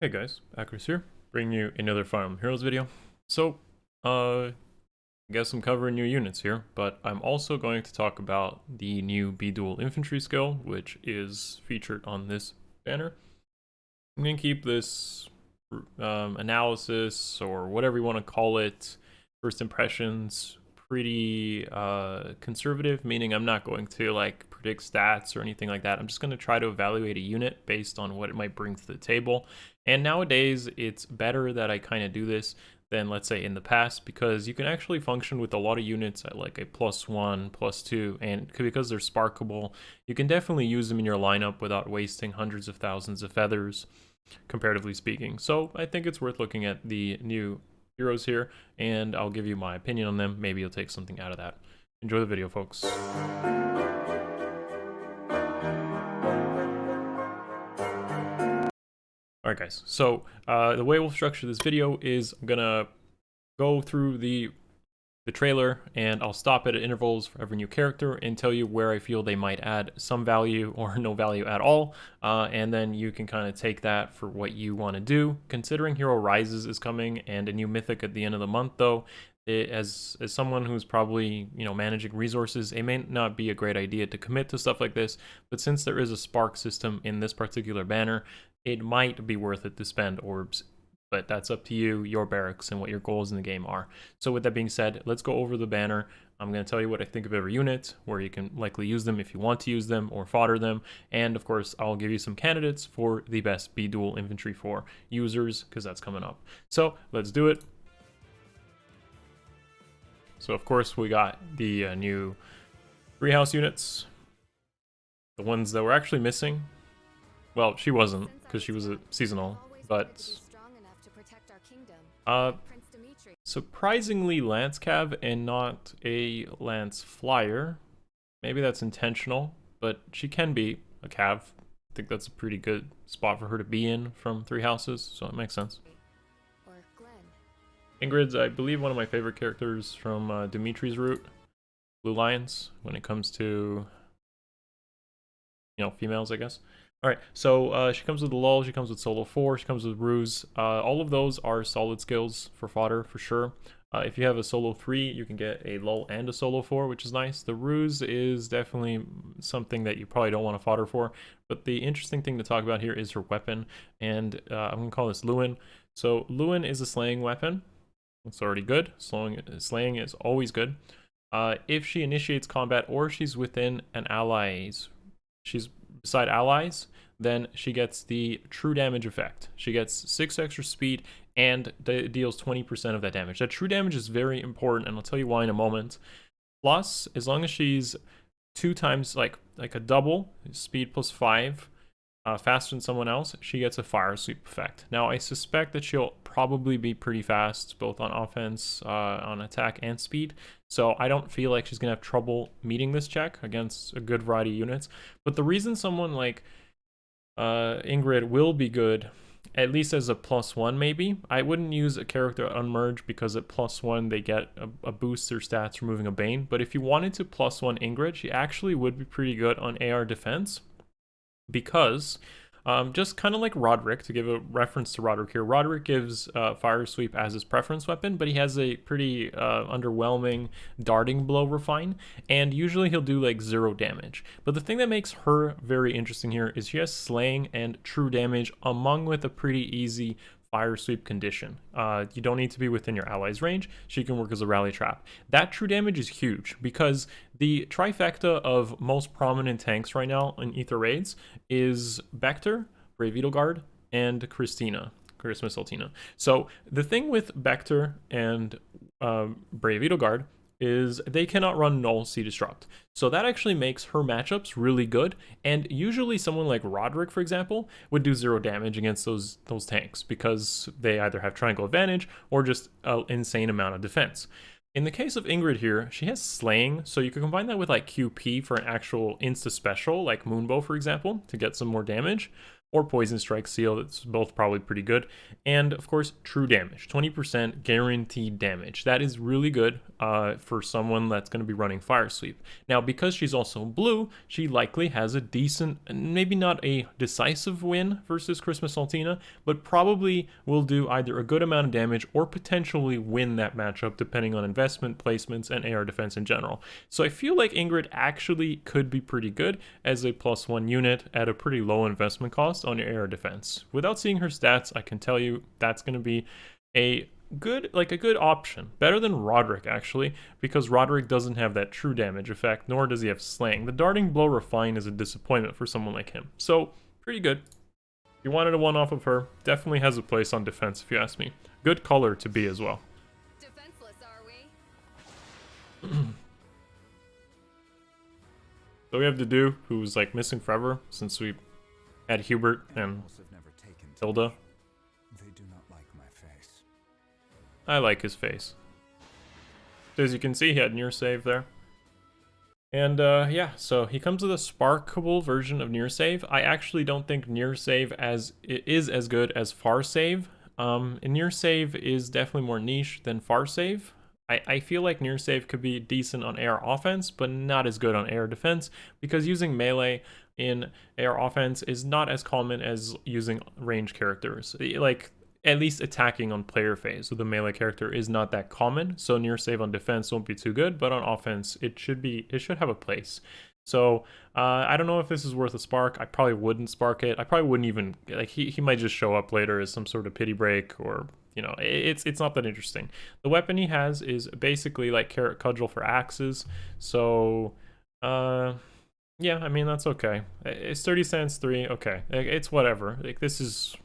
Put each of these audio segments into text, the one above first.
Hey guys, Akariss here, bringing you another Fire Emblem Heroes video. So, I guess I'm covering new units here, but I'm also going to talk about the new B Duel Infantry skill, which is featured on this banner. I'm going to keep this analysis, or whatever you want to call it, first impressions, pretty conservative, meaning I'm not going to like predict stats or anything like that. I'm just going to try to evaluate a unit based on what it might bring to the table. And nowadays it's better that I kind of do this than, let's say, in the past, because you can actually function with a lot of units at like a +1, +2, and because they're sparkable, you can definitely use them in your lineup without wasting hundreds of thousands of feathers, comparatively speaking. So I think it's worth looking at the new heroes here, and I'll give you my opinion on them. Maybe you'll take something out of that. Enjoy the video, folks. Alright guys, so the way we'll structure this video is I'm gonna go through the trailer, and I'll stop it at intervals for every new character and tell you where I feel they might add some value or no value at all, and then you can kind of take that for what you want to do. Considering Hero Rises is coming and a new mythic at the end of the month, though, as someone who's probably, you know, managing resources, it may not be a great idea to commit to stuff like this, but since there is a spark system in this particular banner, it might be worth it to spend orbs. But that's up to you, your barracks, and what your goals in the game are. So with that being said, let's go over the banner. I'm going to tell you what I think of every unit, where you can likely use them if you want to use them or fodder them. And of course, I'll give you some candidates for the best B Duel Infantry for users, because that's coming up. So let's do it. So of course, we got the new Treehouse units. The ones that were actually missing. Well, she wasn't, because she was a seasonal, but surprisingly Lance Cav and not a Lance Flyer. Maybe that's intentional, but she can be a Cav. I think that's a pretty good spot for her to be in from Three Houses, so it makes sense. Ingrid's, I believe, one of my favorite characters from Dimitri's route, Blue Lions, when it comes to, you know, females, I guess. Alright, so she comes with the lull, she comes with solo 4, she comes with ruse. All of those are solid skills for fodder, for sure. If you have a solo 3, you can get a lull and a solo 4, which is nice. The ruse is definitely something that you probably don't want to fodder for, but the interesting thing to talk about here is her weapon, and I'm going to call this Lewin. So Lewin is a slaying weapon. It's already good. Slaying is always good. If she initiates combat or she's within an ally's, she's beside allies, then she gets the true damage effect. She gets 6 extra speed and deals 20% of that damage. That true damage is very important, and I'll tell you why in a moment. Plus, as long as she's 2 times, like a double, speed plus 5, faster than someone else, she gets a fire sweep effect. Now, I suspect that she'll probably be pretty fast, both on offense, on attack, and speed. So I don't feel like she's going to have trouble meeting this check against a good variety of units. But the reason someone like Ingrid will be good, at least as a +1 maybe, I wouldn't use a character unmerge because at +1 they get a boost their stats removing a Bane. But if you wanted to +1 Ingrid, she actually would be pretty good on AR defense, because just kind of like Roderick, to give a reference to Roderick here, Roderick gives Fire Sweep as his preference weapon, but he has a pretty underwhelming darting blow refine, and usually he'll do like 0 damage. But the thing that makes her very interesting here is she has slaying and true damage among with a pretty easy fire sweep condition. You don't need to be within your ally's range. She can work as a rally trap. That true damage is huge, because the trifecta of most prominent tanks right now in Ether raids is Bector, Brave Edelgard, and Christina, Christmas Ultina. So the thing with Bector and Brave Edelgard is they cannot run null C destruct. So that actually makes her matchups really good, and usually someone like Roderick, for example, would do 0 damage against those tanks, because they either have triangle advantage or just an insane amount of defense. In the case of Ingrid here, she has slaying, so you can combine that with like QP for an actual insta special, like Moonbow, for example, to get some more damage. or Poison Strike Seal. That's both probably pretty good. And of course, true damage, 20% guaranteed damage. That is really good for someone that's going to be running Fire Sweep. Now, because she's also blue, she likely has a decent, maybe not a decisive win versus Christmas Altina, but probably will do either a good amount of damage or potentially win that matchup depending on investment, placements, and AR defense in general. So I feel like Ingrid actually could be pretty good as a +1 unit at a pretty low investment cost on your AR defense. Without seeing her stats, I can tell you that's going to be a good option. Better than Roderick, actually, because Roderick doesn't have that true damage effect, nor does he have slaying. The darting blow refine is a disappointment for someone like him. So, pretty good. If you wanted a one-off of her, definitely has a place on defense, if you ask me. Good color to be as well. Defenseless, are we? So we have Dedue, who's like missing forever since we had Hubert and Tilda. They do not like my face. I like his face. So as you can see, he had near save there. And yeah, so he comes with a sparkable version of near save. I actually don't think near save is as good as far save. Near save is definitely more niche than far save. I feel like near save could be decent on AR offense, but not as good on AR defense, because using melee in AR offense is not as common as using range characters. Like, at least attacking on player phase with a melee character is not that common, so near save on defense won't be too good, but on offense it should have a place. So I don't know if this is worth a spark. I probably wouldn't spark it. I probably wouldn't even, like, he might just show up later as some sort of pity break, or you know, it's not that interesting. The weapon he has is basically like Carrot Cudgel for axes, so yeah, I mean, that's okay. It's 30 cents 3, okay, it's whatever. Like, this is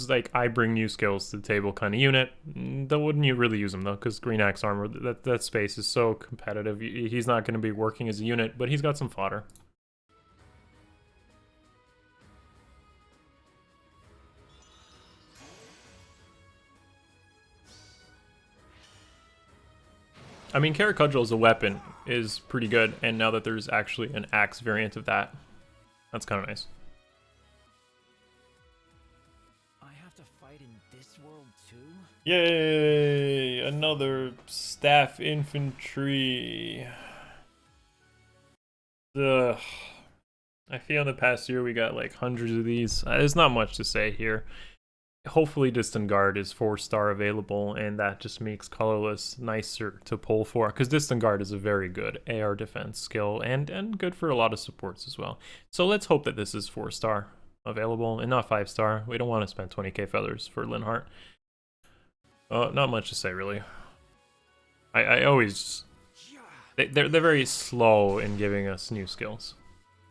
like I bring new skills to the table kind of unit. Though wouldn't you really use him though, because Green Axe Armor, that space is so competitive. He's not going to be working as a unit, but he's got some fodder. I mean, Carrot Cudgel as a weapon is pretty good, and now that there's actually an axe variant of that, that's kind of nice. Yay! Another staff infantry. Ugh. I feel in the past year we got like hundreds of these. There's not much to say here. Hopefully Distant Guard is 4-star available, and that just makes Colorless nicer to pull for, because Distant Guard is a very good AR defense skill, and good for a lot of supports as well. So let's hope that this is 4-star available, and not 5-star. We don't want to spend 20k feathers for Linhardt. Not much to say, really. I always... They're very slow in giving us new skills.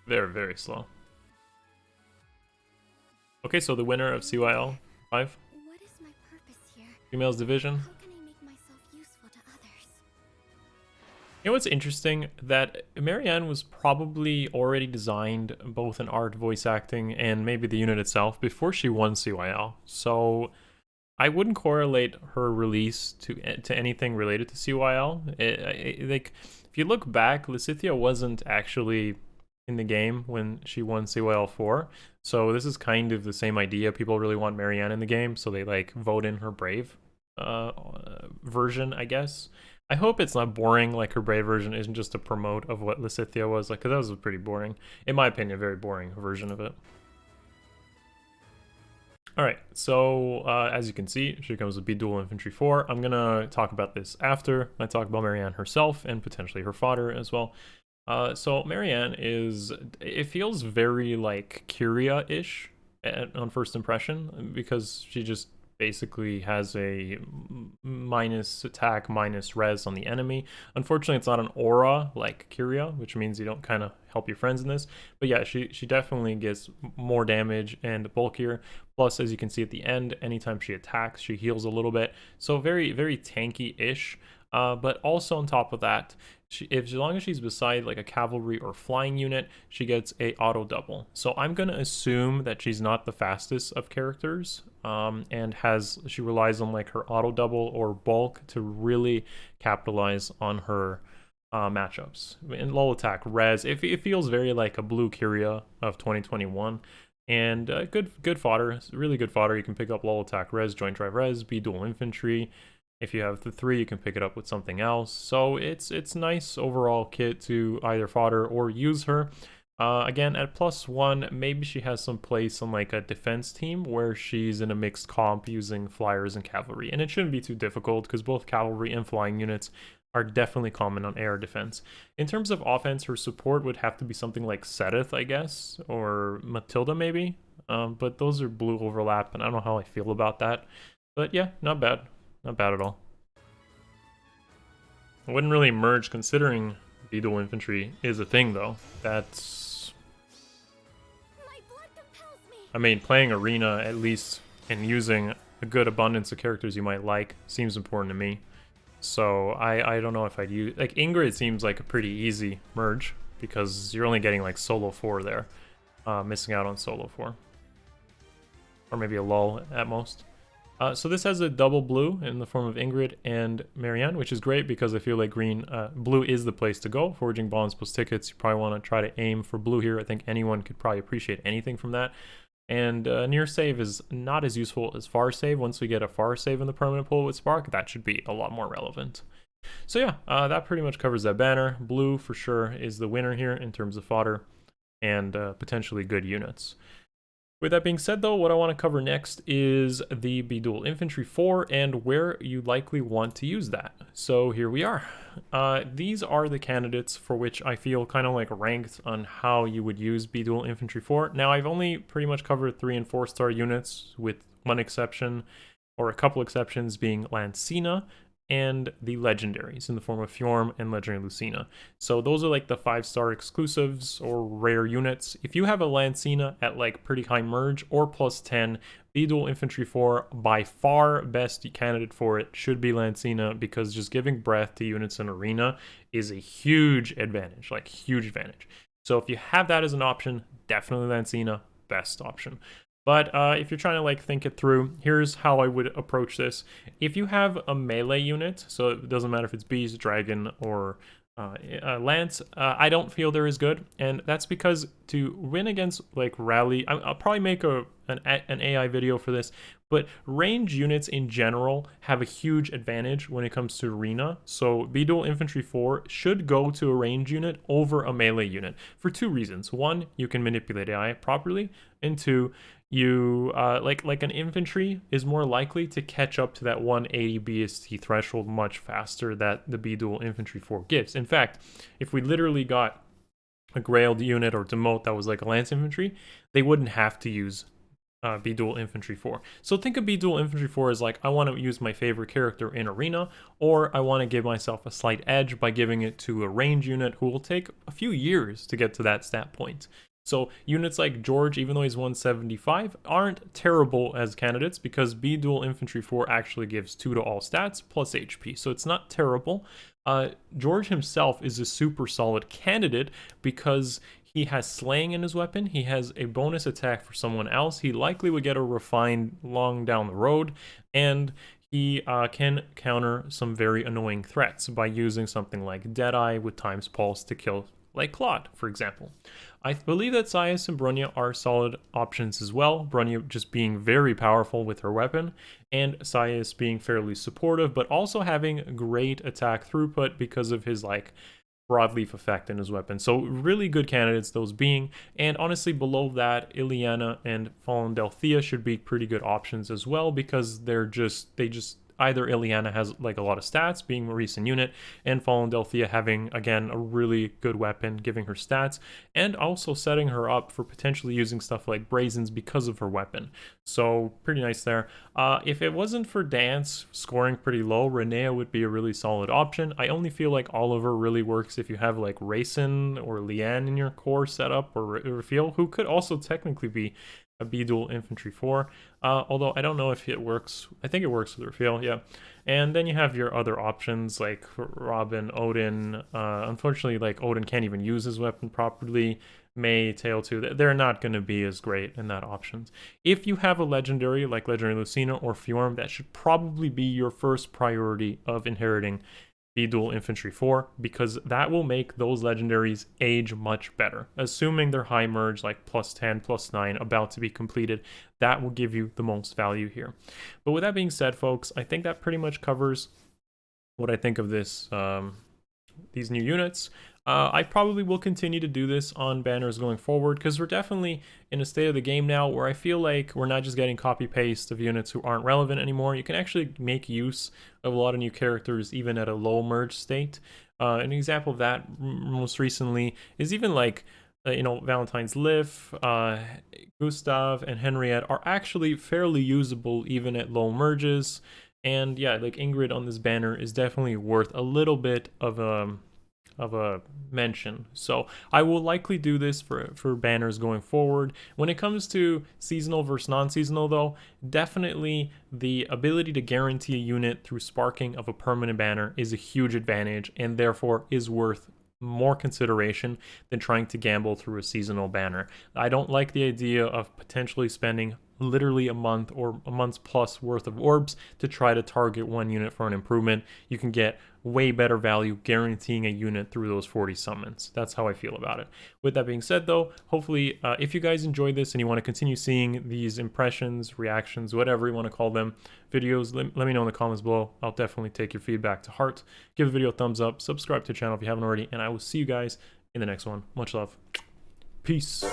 They're very slow. Okay, so the winner of CYL 5. What is my purpose here? Females Division. How can I make myself useful to others? You know what's interesting? That Marianne was probably already designed both in art, voice acting, and maybe the unit itself before she won CYL. So I wouldn't correlate her release to anything related to CYL. Like, if you look back, Lysithea wasn't actually in the game when she won CYL 4, so this is kind of the same idea. People really want Marianne in the game, so they like vote in her Brave version, I guess. I hope it's not boring, like her Brave version isn't just a promote of what Lysithea was, like, because that was a pretty boring, in my opinion, very boring version of it. Alright, so as you can see, she comes with B Duel Infantry 4. I'm gonna talk about this after I talk about Marianne herself and potentially her fodder as well. So Marianne is, it feels very like Kyria-ish on first impression, because she just basically has a minus attack, minus res on the enemy. Unfortunately, it's not an aura like Kyria, which means you don't kind of help your friends in this. But yeah, she definitely gets more damage and bulkier. Plus, as you can see at the end, anytime she attacks, she heals a little bit. So very, very tanky-ish. But also on top of that, as long as she's beside like a cavalry or flying unit, she gets a auto double. So I'm gonna assume that she's not the fastest of characters, and she relies on like her auto double or bulk to really capitalize on her matchups. In low attack res, it feels very like a blue Kyria of 2021. And good fodder, really good fodder. You can pick up lull attack res, joint drive res, B duel infantry. If you have the 3, you can pick it up with something else. So it's nice overall kit to either fodder or use her. Again, at +1, maybe she has some place on like a defense team where she's in a mixed comp using flyers and cavalry. And it shouldn't be too difficult because both cavalry and flying units are definitely common on air defense. In terms of offense, her support would have to be something like Sedith, I guess, or Matilda maybe. But those are blue overlap, and I don't know how I feel about that. But yeah, not bad. Not bad at all. I wouldn't really merge considering B Duel Infantry is a thing, though. That's... My blood compels me. I mean, playing Arena, at least, and using a good abundance of characters you might like, seems important to me. So I don't know if I'd use... Like, Ingrid seems like a pretty easy merge, because you're only getting, like, solo 4 there. Missing out on solo 4. Or maybe a lull at most. So this has a double blue in the form of Ingrid and Marianne, which is great because I feel like blue is the place to go. Forging bonds plus tickets, you probably want to try to aim for blue here. I think anyone could probably appreciate anything from that. And near save is not as useful as far save. Once we get a far save in the permanent pool with Spark, that should be a lot more relevant. So yeah, that pretty much covers that banner. Blue for sure is the winner here in terms of fodder and potentially good units. With that being said though, what I want to cover next is the B Duel Infantry 4 and where you likely want to use that. So here we are. These are the candidates for which I feel kind of like ranked on how you would use B Duel Infantry 4. Now I've only pretty much covered 3 and 4 star units with one exception, or a couple exceptions being Lancina and the legendaries in the form of Fjorm and Legendary Lucina. So those are like the 5-star exclusives or rare units. If you have a Lancina at like pretty high merge or +10, B Duel Infantry 4, by far best candidate for it should be Lancina, because just giving breath to units in Arena is a huge advantage, like huge advantage. So if you have that as an option, definitely Lancina, best option. But if you're trying to like think it through, here's how I would approach this. If you have a melee unit, so it doesn't matter if it's Beast, Dragon, or Lance, I don't feel they're as good. And that's because to win against like Rally, I'll probably make an AI video for this, but range units in general have a huge advantage when it comes to Arena. So B Duel Infantry 4 should go to a range unit over a melee unit for 2 reasons. 1, you can manipulate AI properly, and 2, you like an infantry is more likely to catch up to that 180 BST threshold much faster that the B Duel Infantry 4 gives. In fact, if we literally got a Grailed unit or Demote that was like a Lance Infantry, they wouldn't have to use B Duel Infantry 4. So think of B Duel Infantry 4 as like, I want to use my favorite character in Arena, or I want to give myself a slight edge by giving it to a range unit who will take a few years to get to that stat point. So units like George, even though he's 175, aren't terrible as candidates because B Duel Infantry 4 actually gives 2 to all stats plus HP. So it's not terrible. George himself is a super solid candidate because he has slaying in his weapon. He has a bonus attack for someone else. He likely would get a refined long down the road, and he can counter some very annoying threats by using something like Deadeye with Time's Pulse to kill, like Claude, for example. I believe that Sias and Bronya are solid options as well. Bronya just being very powerful with her weapon, and Sias being fairly supportive, but also having great attack throughput because of his like broadleaf effect in his weapon. So really good candidates those being, and honestly below that, Ileana and Fallen Delthea should be pretty good options as well, because they just either Ileana has like a lot of stats being a recent unit, and Fallen Delthea having again a really good weapon giving her stats, and also setting her up for potentially using stuff like Brazens because of her weapon. So pretty nice there. If it wasn't for Dance scoring pretty low, Renea would be a really solid option. I only feel like Oliver really works if you have like Rayson or Leanne in your core setup, or Rafiel, who could also technically be a B Duel Infantry 4, although I don't know if it works. I think it works with Rafael, yeah. And then you have your other options like Robin, Odin. Unfortunately, like Odin can't even use his weapon properly. May, Tail 2, they're not going to be as great in that options. If you have a legendary like Legendary Lucina or Fjorm, that should probably be your first priority of inheriting B Duel Infantry 4, because that will make those legendaries age much better. Assuming they're high merge, like +10, +9, about to be completed, that will give you the most value here. But with that being said, folks, I think that pretty much covers what I think of this, these new units. I probably will continue to do this on banners going forward, because we're definitely in a state of the game now where I feel like we're not just getting copy-paste of units who aren't relevant anymore. You can actually make use of a lot of new characters even at a low merge state. An example of that most recently is even like, Valentine's Liv, Gustav, and Henriette are actually fairly usable even at low merges. And yeah, like Ingrid on this banner is definitely worth a little bit of a mention. So I will likely do this for banners going forward. When it comes to seasonal versus non-seasonal though, definitely the ability to guarantee a unit through sparking of a permanent banner is a huge advantage, and therefore is worth more consideration than trying to gamble through a seasonal banner. I don't like the idea of potentially spending literally a month or a month's plus worth of orbs to try to target one unit for an improvement. You can get way better value guaranteeing a unit through those 40 summons. That's how I feel about it. With that being said though, hopefully if you guys enjoyed this and you want to continue seeing these impressions, reactions, whatever you want to call them, videos, let me know in the comments below. I'll definitely take your feedback to heart. Give the video a thumbs up, subscribe to the channel if you haven't already, and I will see you guys in the next one. Much love. Peace.